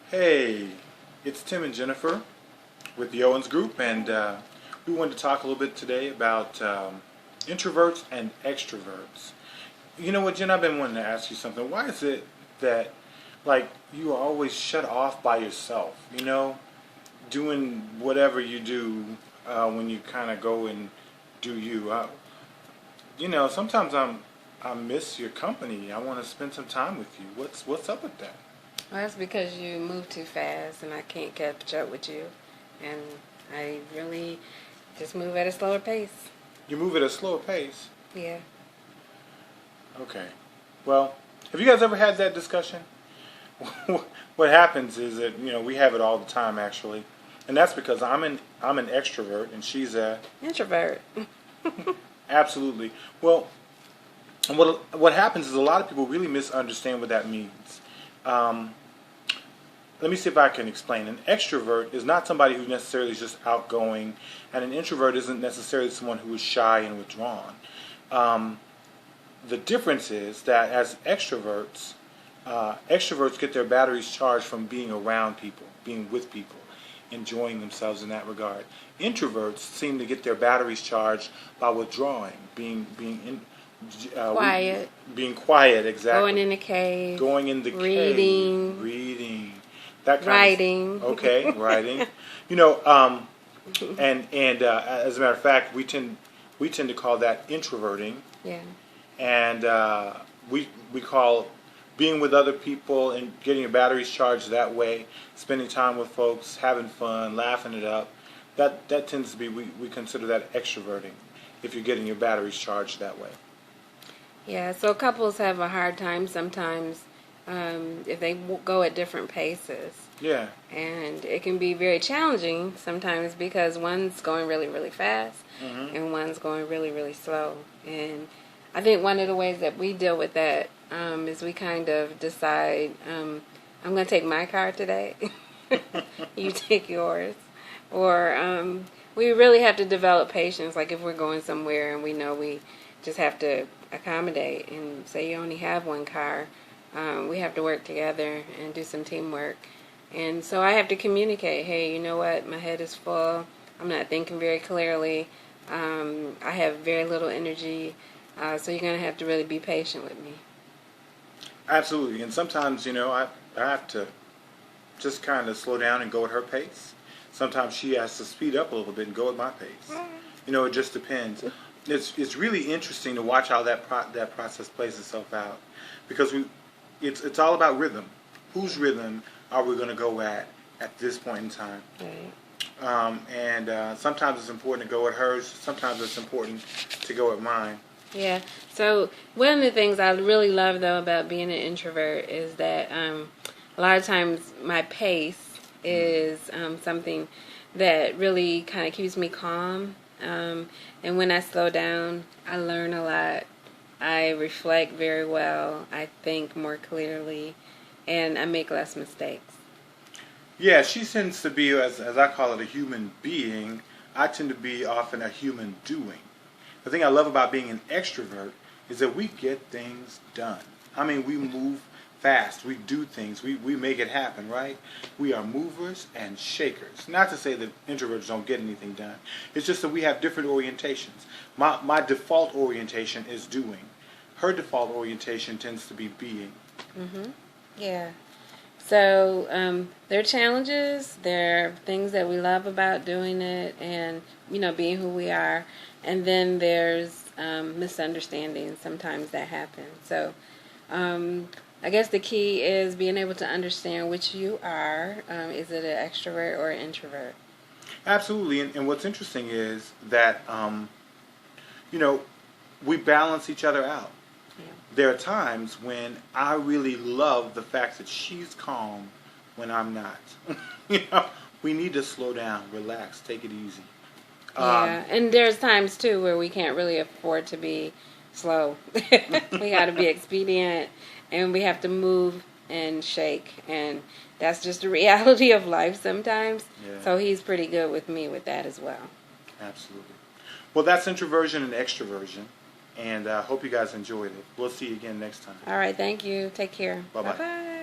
Hey, it's Tim and Jennifer with the Owens Group, and we wanted to talk a little bit today about introverts and extroverts. You know what, Jen, I've been wanting to ask you something. Why is it that, like, you are always shut off by yourself, doing whatever you do when you kind of go and do you? Sometimes I miss your company. I want to spend some time with you. What's up with that? Well, that's because you move too fast and I can't catch up with you. And I really just move at a slower pace. You move at a slower pace? Yeah. Okay. Well, have you guys ever had that discussion? What happens is that, we have it all the time, actually. And that's because I'm an extrovert and she's a introvert. Absolutely. Well, what happens is a lot of people really misunderstand what that means. Let me see if I can explain. An extrovert is not somebody who necessarily is just outgoing, and an introvert isn't necessarily someone who is shy and withdrawn. The difference is that as extroverts, extroverts get their batteries charged from being around people, being with people, enjoying themselves in that regard. Introverts seem to get their batteries charged by withdrawing, being quiet. Being quiet, exactly. Going in the cave. Going in the reading. cave. Reading. That kind writing. Okay, writing. And as a matter of fact, we tend to call that introverting. Yeah. And we call being with other people and getting your batteries charged that way, spending time with folks, having fun, laughing it up. That tends to be, we consider that extroverting, if you're getting your batteries charged that way. Yeah, so couples have a hard time sometimes if they go at different paces. Yeah. And it can be very challenging sometimes because one's going really, really fast and one's going really, really slow. And I think one of the ways that we deal with that is we kind of decide, I'm going to take my car today. You take yours. Or we really have to develop patience. Like if we're going somewhere and we know we just have to accommodate and say you only have one car, we have to work together and do some teamwork. And so I have to communicate, hey, you know what, my head is full, I'm not thinking very clearly, I have very little energy, so you're going to have to really be patient with me. Absolutely. And sometimes, I have to just kind of slow down and go at her pace. Sometimes she has to speed up a little bit and go at my pace. It just depends. It's really interesting to watch how that process plays itself out, because it's all about rhythm. Whose rhythm are we going to go at this point in time? Right. And sometimes it's important to go at hers. Sometimes it's important to go at mine. Yeah. So one of the things I really love, though, about being an introvert is that a lot of times my pace is something that really kind of keeps me calm. And when I slow down, I learn a lot. I reflect very well. I think more clearly, and I make less mistakes. Yeah, she tends to be, as I call it, a human being. I tend to be often a human doing. The thing I love about being an extrovert is that we get things done. I mean, we move fast. We do things. We make it happen, right? We are movers and shakers. Not to say that introverts don't get anything done. It's just that we have different orientations. My default orientation is doing. Her default orientation tends to be being. Yeah. So there are challenges. There are things that we love about doing it and, being who we are. And then there's misunderstandings sometimes that happen. So I guess the key is being able to understand which you are. Is it an extrovert or an introvert? Absolutely. And what's interesting is that, we balance each other out. Yeah. There are times when I really love the fact that she's calm when I'm not. We need to slow down, relax, take it easy. Yeah, and there's times, too, where we can't really afford to be slow. We got to be expedient, and we have to move and shake, and that's just the reality of life sometimes. Yeah. So he's pretty good with me with that as well. Absolutely. Well, that's introversion and extroversion, and I hope you guys enjoyed it. We'll see you again next time. All right, thank you. Take care. Bye-bye. Bye-bye.